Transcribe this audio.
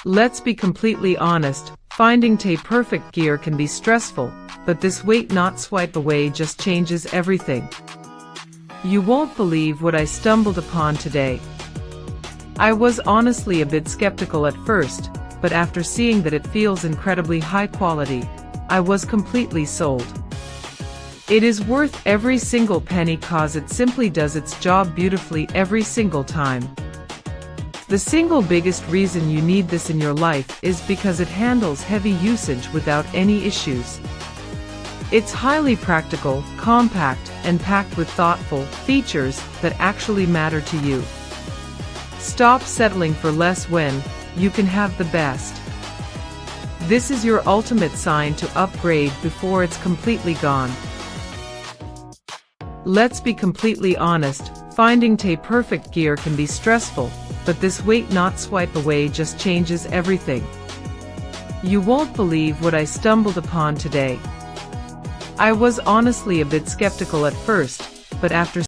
Let's be completely honest, finding perfect gear can be stressful, but this wait not swipe away just changes everything. You won't believe what I stumbled upon today. I was honestly a bit skeptical at first, but after seeing that it feels incredibly high quality, I was completely sold. It is worth every single penny cause it simply does its job beautifully every single time. The single biggest reason you need this in your life is because it handles heavy usage without any issues. It's highly practical, compact, and packed with thoughtful features that actually matter to you. Stop settling for less when you can have the best. This is your ultimate sign to upgrade before it's completely gone. Let's be completely honest, finding perfect gear can be stressful, but this wait not swipe away just changes everything. You won't believe what I stumbled upon today. I was honestly a bit skeptical at first, but after